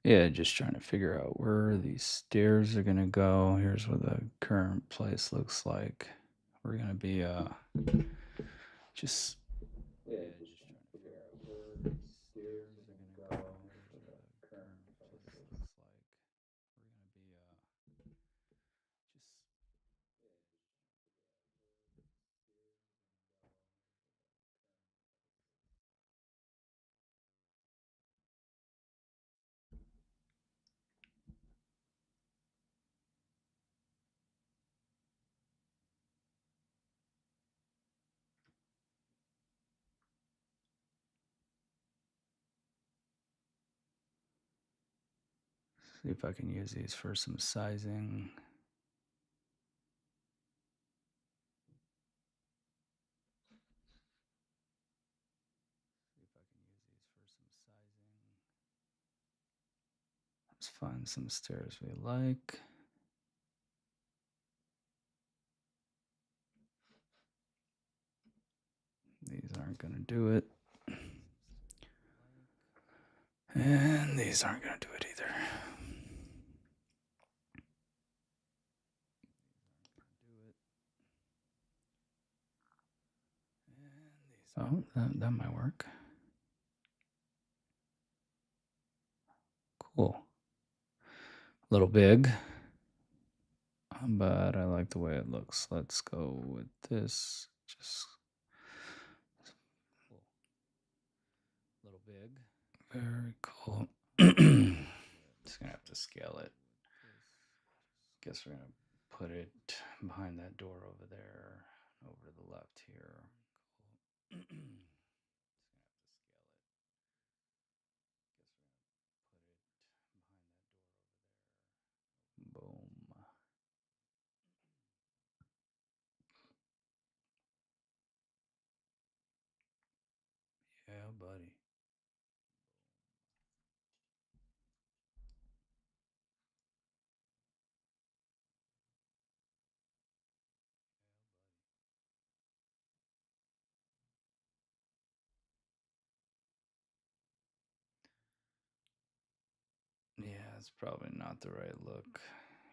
Yeah, just trying to figure out where these stairs are gonna go. Here's what the current place looks like. We're gonna be just just trying to figure out where these stairs are gonna go. Here's what the current place looks like. We're gonna be just see if I can use these for some sizing. Let's find some stairs we like. These aren't gonna do it. And these aren't gonna do it either. Oh, that might work. Cool. A little big, but I like the way it looks. Let's go with this. Just a little big. Very cool. Just gonna have to scale it. Guess we're gonna put it behind that door over there, over to the left here. Cool. Boom. Yeah, buddy. Yeah, it's probably not the right look,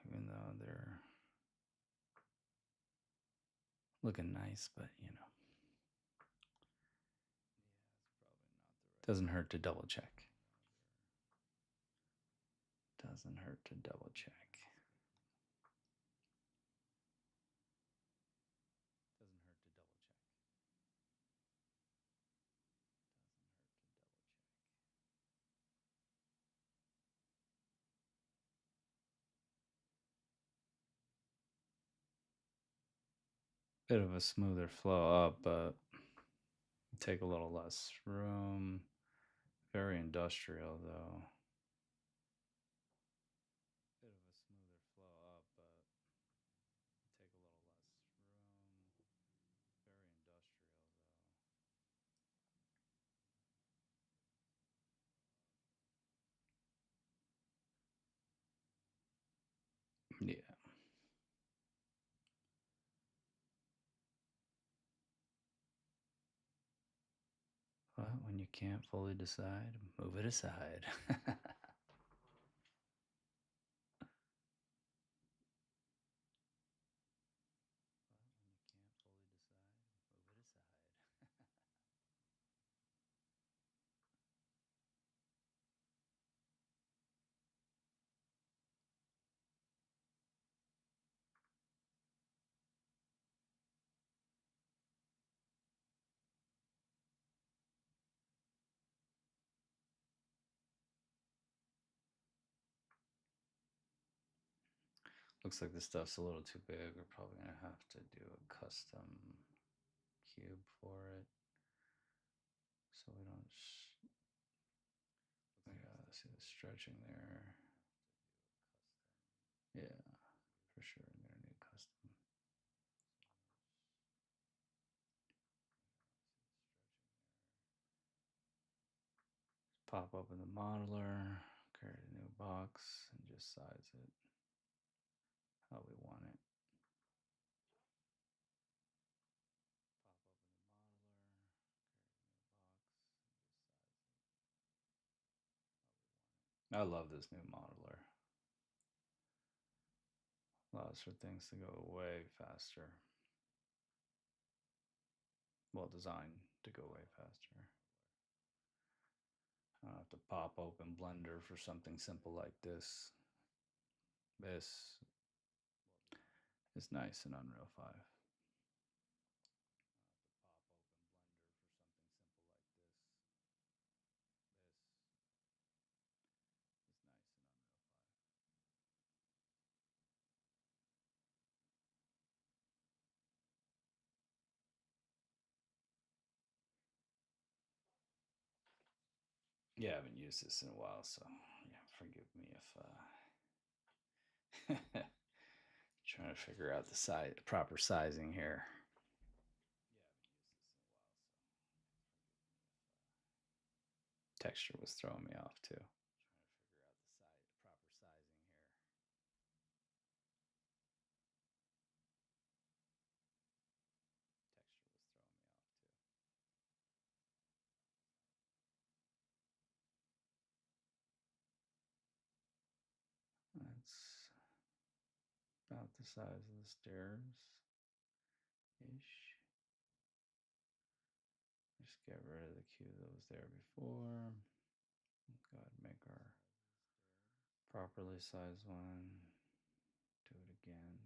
even though they're looking nice, but you know, doesn't hurt to double check. Doesn't hurt to double check. Bit of a smoother flow up, but take a little less room. Very industrial though. Bit of a smoother flow up, but take a little less room. Very industrial though. Yeah. But when you can't fully decide, move it aside. Looks like this stuff's a little too big. We're probably gonna have to do a custom cube for it, so we don't. Yeah, see the stretching there. Yeah, for sure. I'm gonna need custom. Pop open the modeler, create a new box, and just size it how we want it. I love this new modeler. Allows for things to go way faster. Well designed to go way faster. I don't have to pop open Blender for something simple like this. This is nice in Unreal 5. Yeah, I haven't used this in a while, so yeah, forgive me if trying to figure out the proper sizing here. Texture was throwing me off too. That's about the size of the stairs ish. Just get rid of the cube that was there before. Go ahead and make our properly sized one. Do it again.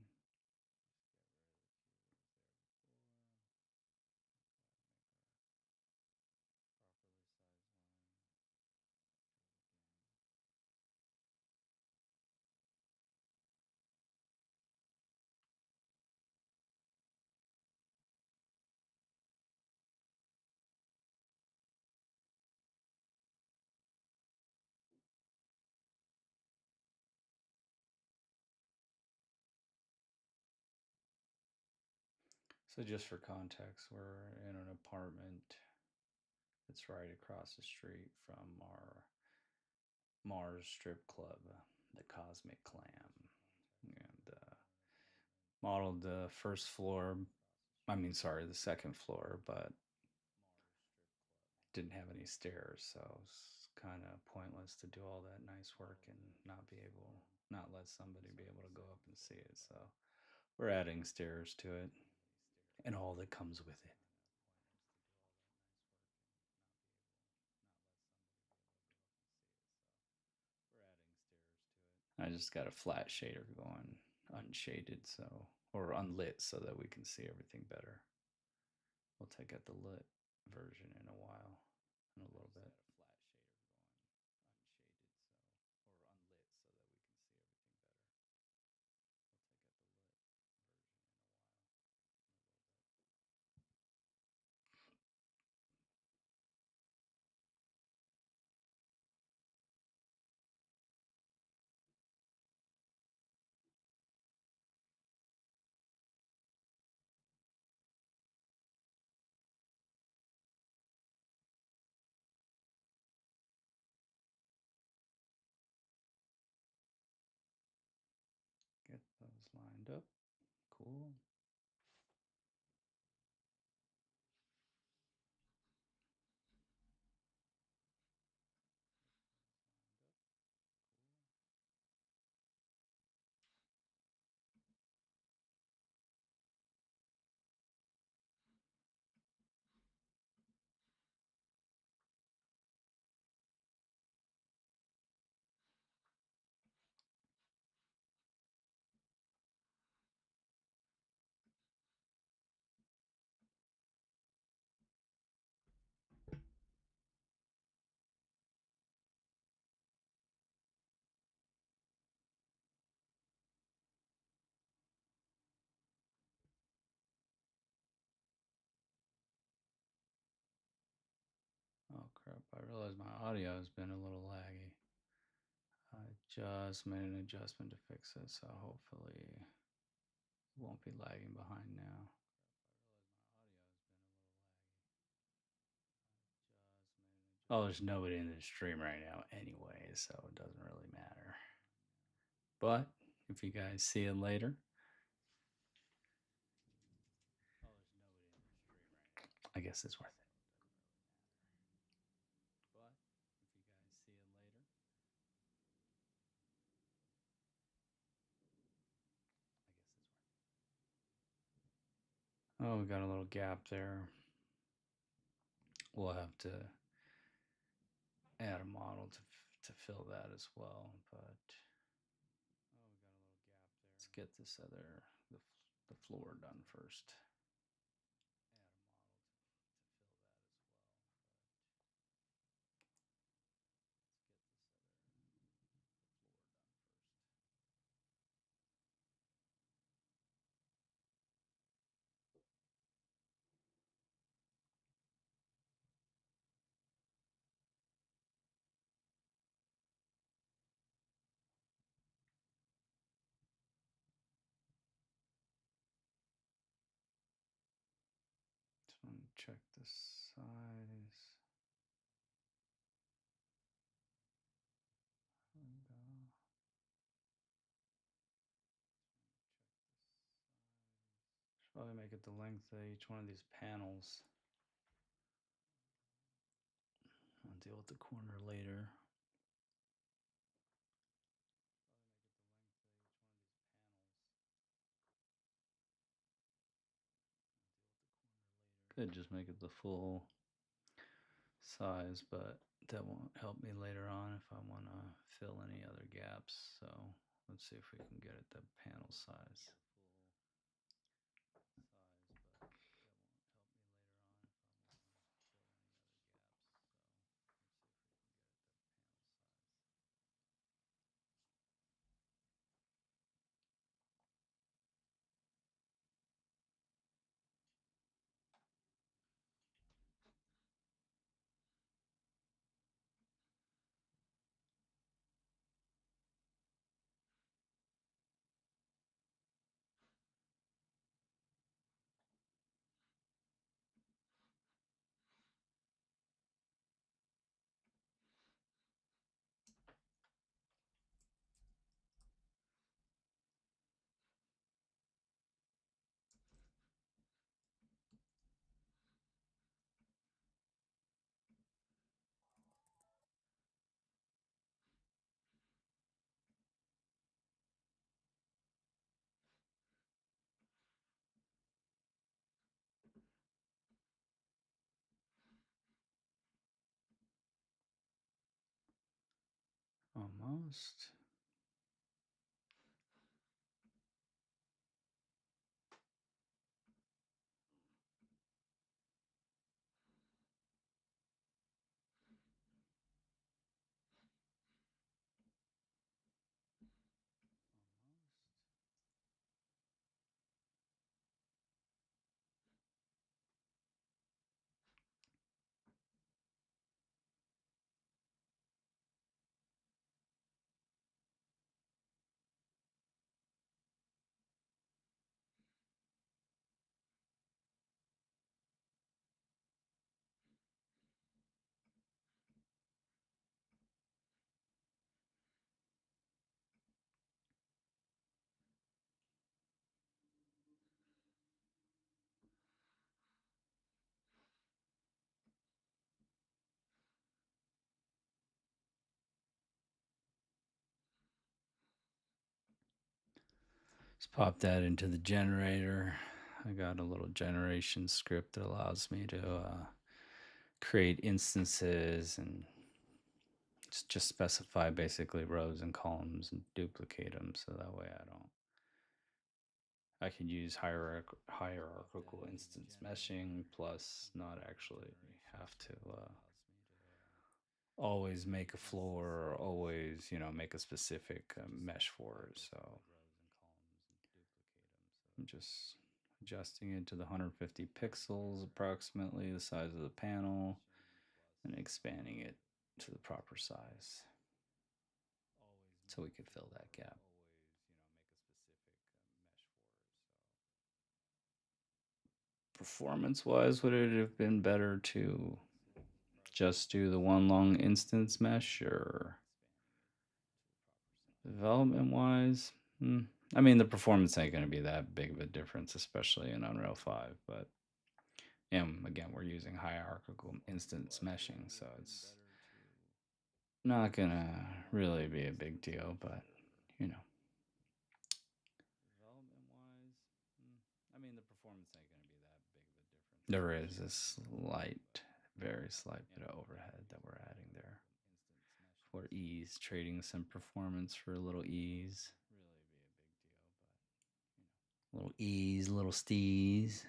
So just for context, we're in an apartment that's right across the street from our Mars strip club, the Cosmic Clam, and modeled the first floor. The second floor, but didn't have any stairs, so it's kind of pointless to do all that nice work and not let somebody be able to go up and see it. So we're adding stairs to it and all that comes with it. I just got a flat shader going, unshaded, so or unlit, so that we can see everything better. We'll take out the lit version in a while, in a little bit. Get those lined up. Cool. Oh crap, I realize my audio has been a little laggy. I just made an adjustment to fix it, so hopefully it won't be lagging behind now. Oh, there's nobody in the stream right now anyway, so it doesn't really matter. But if you guys see it later, I guess it's worth it. Oh, we got a little gap there. We'll have to add a model to fill that as well, but let's get this other the floor done first. Just want to check the size. Should probably make it the length of each one of these panels. I'll deal with the corner later. Could just make it the full size, but that won't help me later on if I want to fill any other gaps. So let's see if we can get it the panel size. Almost. Let's pop that into the generator. I got a little generation script that allows me to create instances and just specify basically rows and columns and duplicate them so that way I can use hierarchical instance meshing plus not actually have to always make a floor or always, make a specific mesh for it. So I'm just adjusting it to the 150 pixels, approximately the size of the panel, and expanding it to the proper size so we could fill that gap. Performance wise, would it have been better to just do the one long instance mesh, or development wise? I mean, the performance ain't going to be that big of a difference, especially in Unreal 5, but again, we're using hierarchical instance meshing, so it's not going to really be a big deal, but you know. Development wise, I mean, the performance ain't going to be that There is a slight, very slight bit of overhead that we're adding there for ease, trading some performance for a little ease. Little ease, little steez.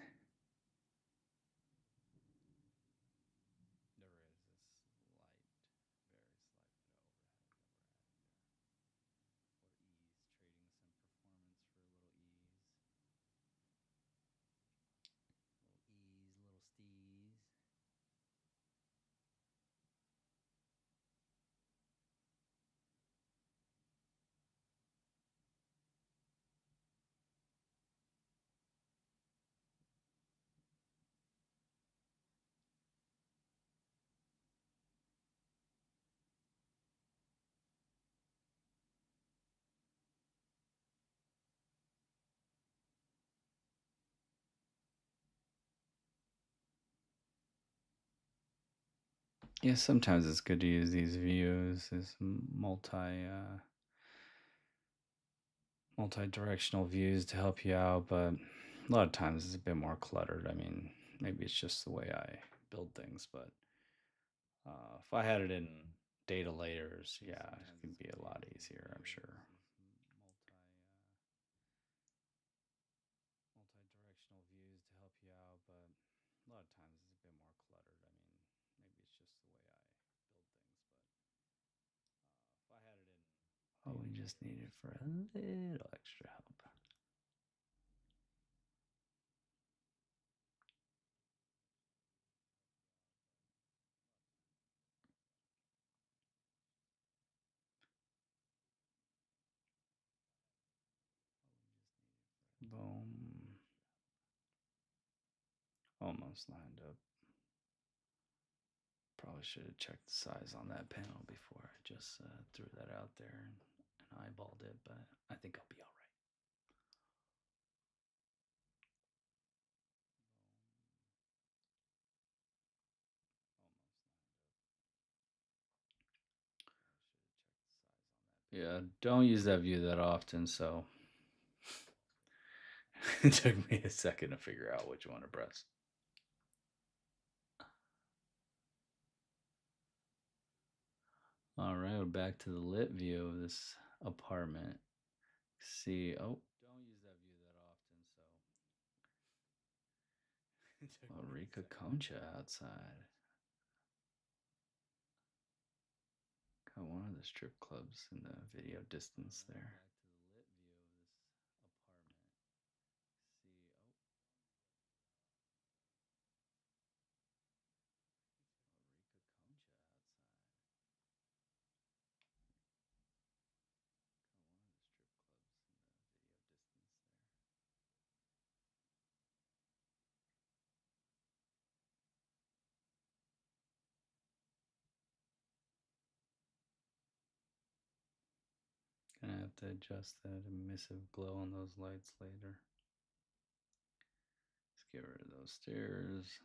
Yeah, sometimes it's good to use these views as multi-directional views to help you out, but a lot of times it's a bit more cluttered. I mean, maybe it's just the way I build things, but if I had it in data layers, yeah, it could be a lot easier, I'm sure. Multi-directional views to help you out, but a lot of times it's a bit more cluttered. I mean, maybe it's just the way I build things, but if I had it in, oh, we just need it for a little extra help. Boom. Almost lined up. Probably should have checked the size on that panel before I just threw that out there and eyeballed it, but I think I'll be all right. Yeah, don't use that view that often, so it took me a second to figure out which one to press. All right, we're back to the lit view of this apartment. See, oh, don't use that view that often, so. Rica Concha outside. Got one of the strip clubs in the video distance there. Gonna have to adjust that emissive glow on those lights later. Let's get rid of those stairs.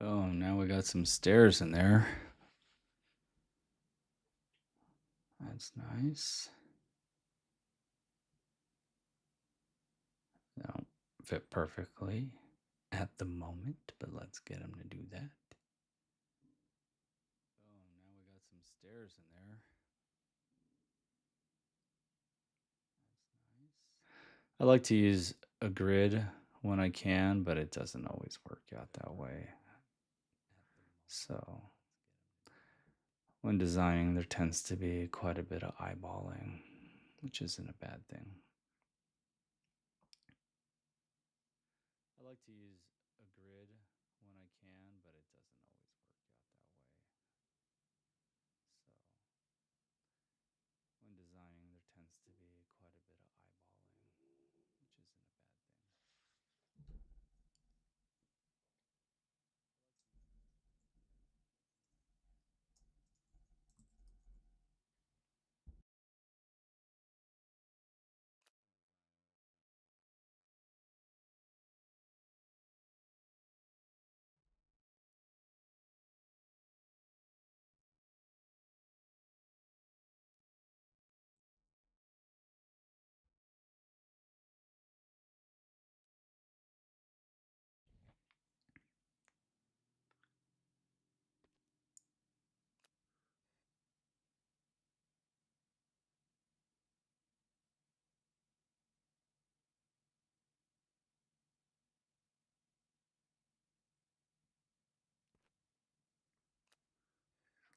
Oh, now we got some stairs in there. That's nice. They don't fit perfectly at the moment, but let's get them to do that. Oh, now we got some stairs in there. I like to use a grid when I can, but it doesn't always work out that way. So when designing, there tends to be quite a bit of eyeballing, which isn't a bad thing. I like to use a grid when I can, but it doesn't always work out that way. So when designing, there tends to be quite a bit of eyeballing, which isn't a bad thing.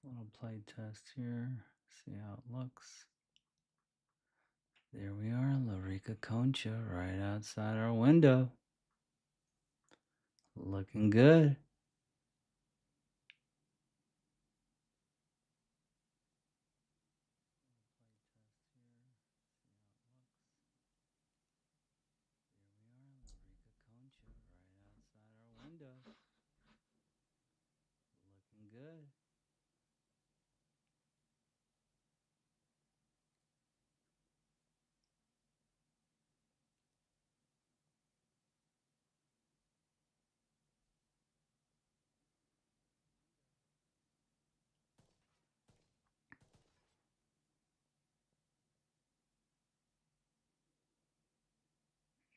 Little play test here. See how it looks. There we are, Larica Concha, right outside our window. Looking good. Looking good.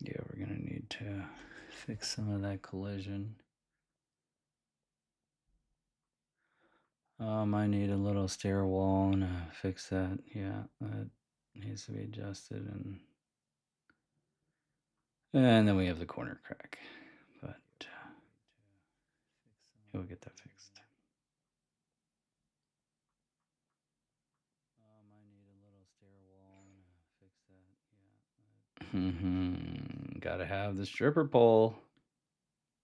Yeah, we're gonna need to fix some of that collision. I need a little stair wall and fix that. Yeah, that needs to be adjusted, and then we have the corner crack, but we'll get that fixed. I need a little stair wall and fix that. Yeah. Gotta have the stripper pole.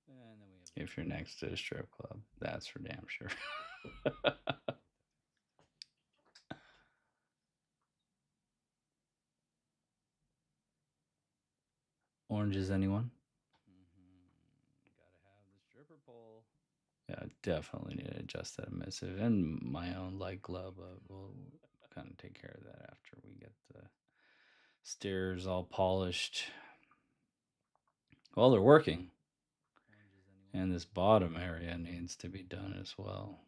And then we have if you're next to a strip club, that's for damn sure. Oranges, anyone? Gotta have the stripper pole. Yeah, definitely need to adjust that emissive and my own light glove. We'll kind of take care of that after we get the stairs all polished. Well, they're working. And this bottom area needs to be done as well.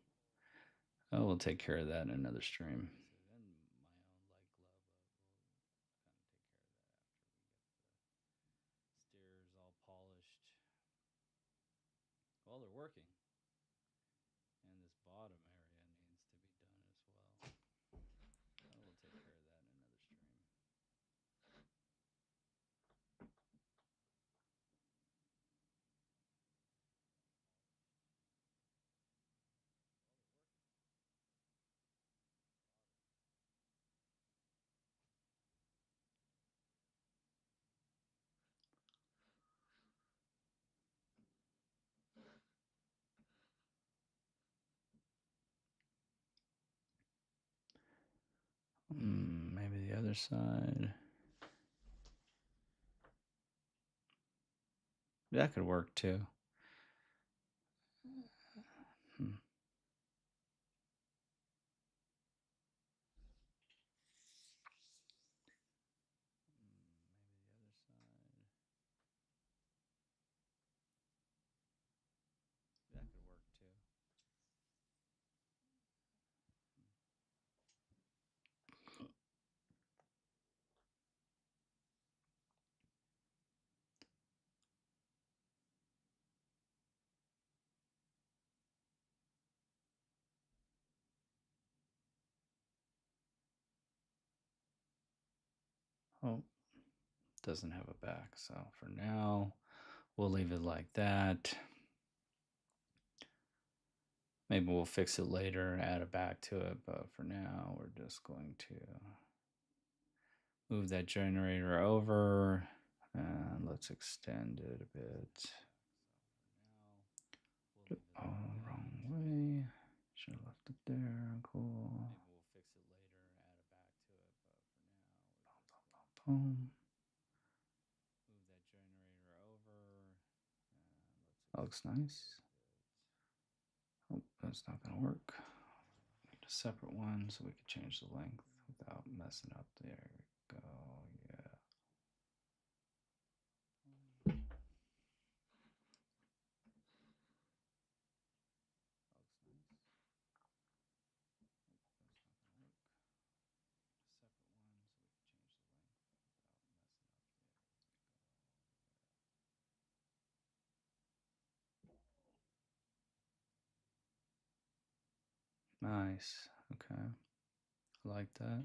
Oh, we'll take care of that in another stream. Stairs all polished. Well, they're working. And this bottom area needs to be done as well. Oh, we'll take care of that in another stream. Maybe the other side. That could work too. That could work too. Oh, doesn't have a back. So for now, we'll leave it like that. Maybe we'll fix it later and add a back to it, but for now, we're just going to move that generator over and let's extend it a bit. Oh, wrong way. Should have left it there. Cool. Maybe we'll fix it later and add a back to it, but for now, boom. Move that generator over. That looks nice. Oh, that's not gonna work. Need a separate one so we can change the length without messing up. There we go. Yeah. Nice. Okay. I like that.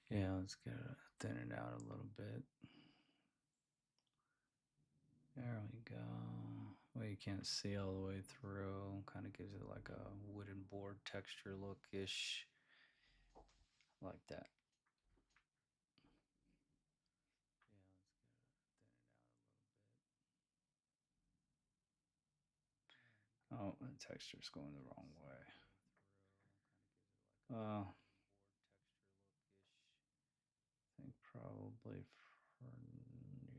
Yeah, let's get it, thin it out a little bit. There we go. Well, you can't see all the way through. Kind of gives it like a wooden board texture look-ish. Like that. Oh, the texture's going the wrong way. I think probably for,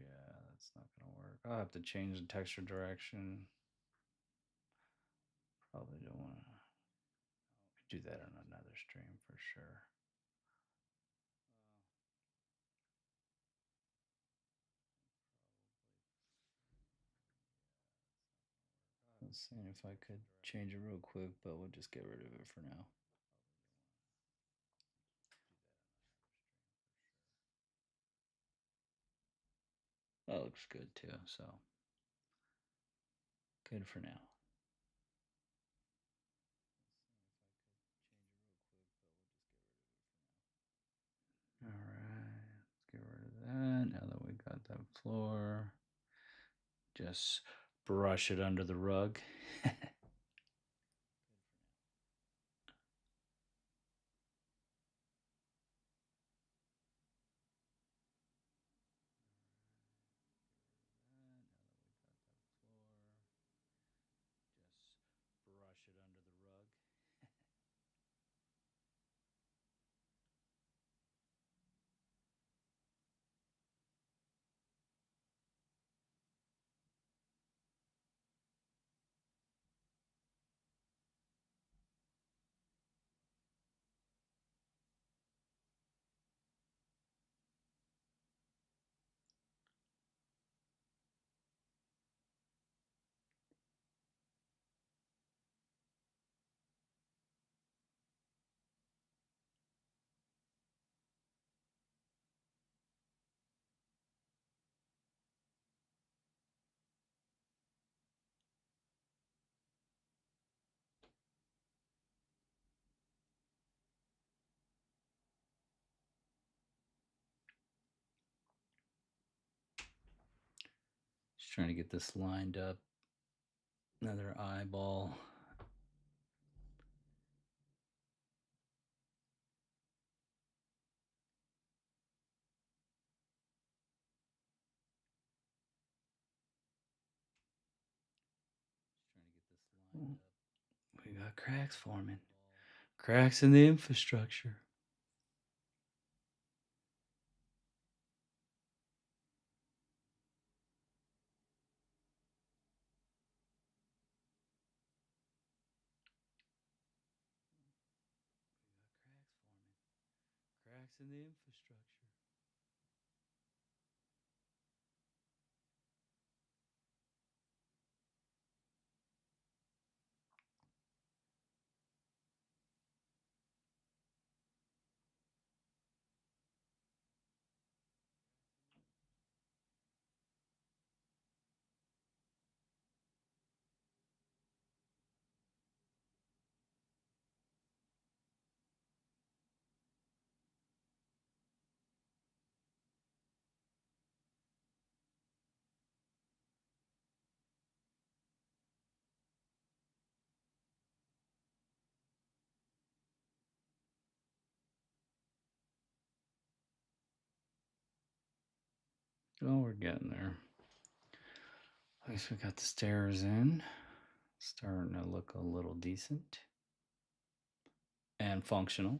yeah, that's not gonna work. I'll have to change the texture direction. Probably don't want to do that on another stream for sure. I was seeing if I could change it real quick, but we'll just get rid of it for now. That looks good too, so good for now. All right, let's get rid of that. Now that we got that floor, just brush it under the rug. Just trying to get this lined up. Another eyeball. We got cracks forming. Cracks in the infrastructure. cracks in the infrastructure. Oh, we're getting there. At least we got the stairs in. Starting to look a little decent and functional.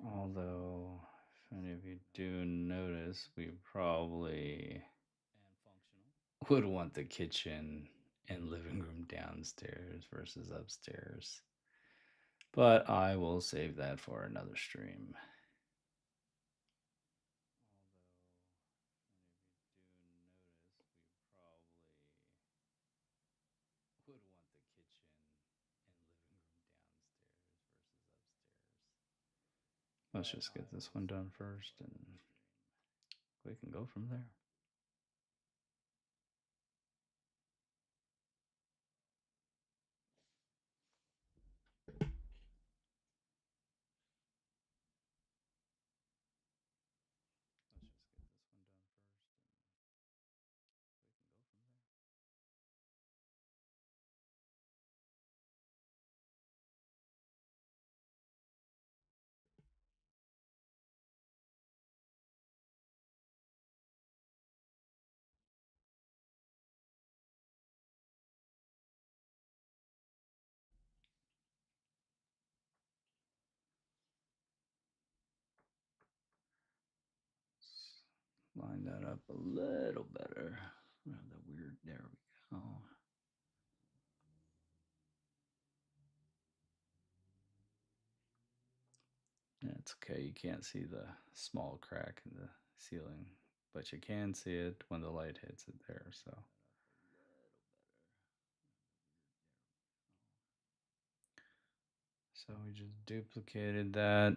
Although, if any of you do notice, we probably would want the kitchen and living room downstairs versus upstairs. But I will save that for another stream. Let's just get this one done first and we can go from there. Line that up a little better. Rather weird. There we go. That's okay. You can't see the small crack in the ceiling, but you can see it when the light hits it there. So we just duplicated that.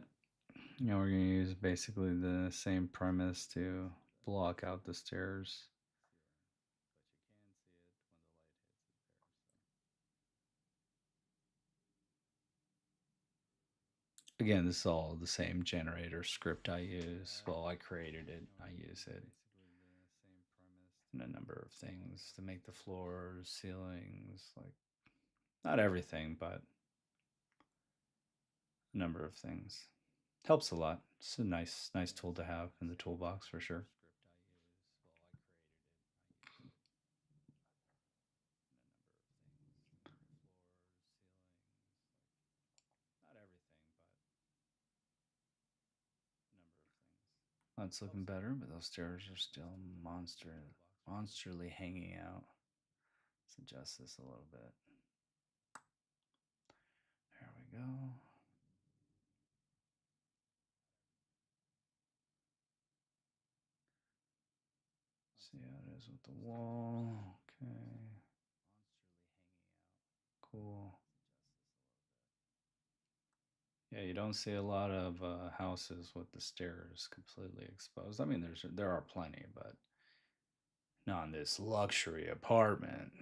You know, we're going to use basically the same premise to block out the stairs. Again, this is all the same generator script I use. Well, I created it. I use it in a number of things to make the floors, ceilings, like not everything, but a number of things. Helps a lot. It's a nice tool to have in the toolbox for sure. That's looking better, but those stairs are still monsterly hanging out. Let's adjust this a little bit. There we go. See how it is with the wall. Okay. Cool. Yeah, you don't see a lot of houses with the stairs completely exposed. I mean, there are plenty, but not in this luxury apartment.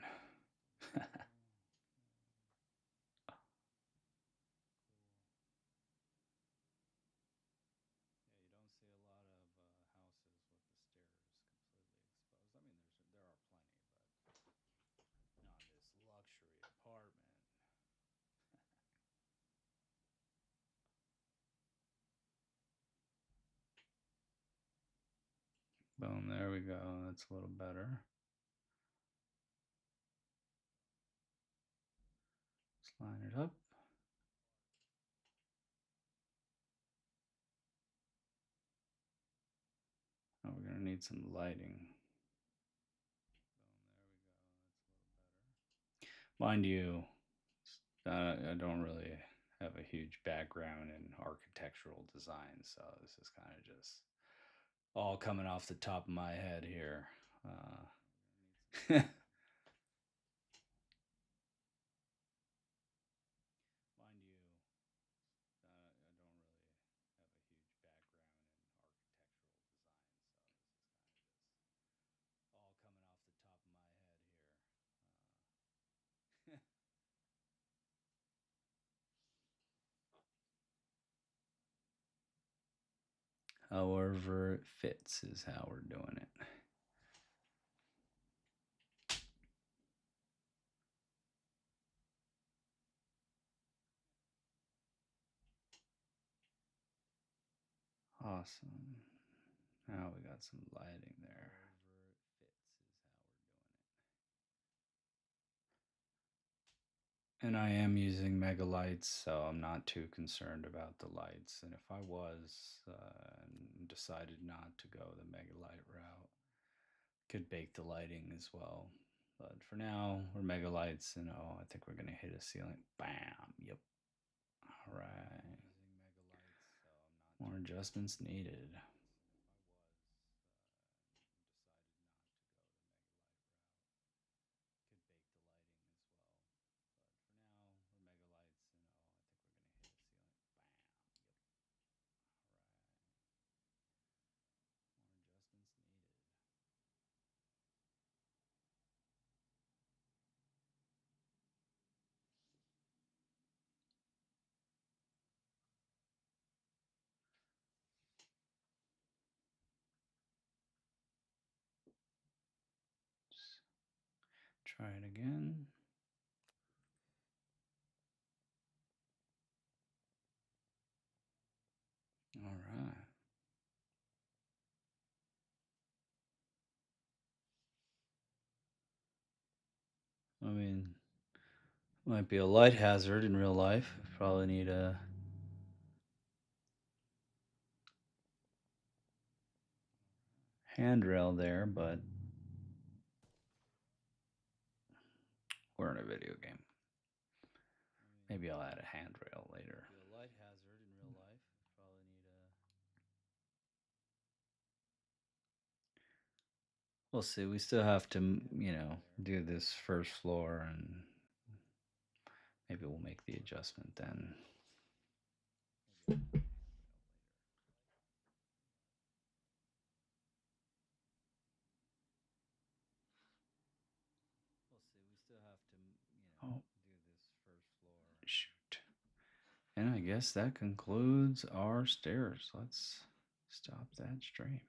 Boom, there we go. That's a little better. Let's line it up. Oh, we're gonna need some lighting. Mind you, I don't really have a huge background in architectural design, so this is kind of just all coming off the top of my head here. Mind you, I don't really have a huge background in architectural design, so this is kind of just all coming off the top of my head here. However, it fits is how we're doing it. Awesome. Now we got some lighting there. And I am using mega lights, so I'm not too concerned about the lights. And if I was and decided not to go the mega light route, could bake the lighting as well. But for now, we're mega lights, and I think we're gonna hit a ceiling. Bam. Yep. All right. More adjustments needed. Try it again. All right. I mean, might be a light hazard in real life. Probably need a handrail there, but we're in a video game. Maybe I'll add a handrail later. A light hazard in real life. Probably need a. We'll see. We still have to, do this first floor, and maybe we'll make the adjustment then. Oh, shoot. And I guess that concludes our stairs. Let's stop that stream.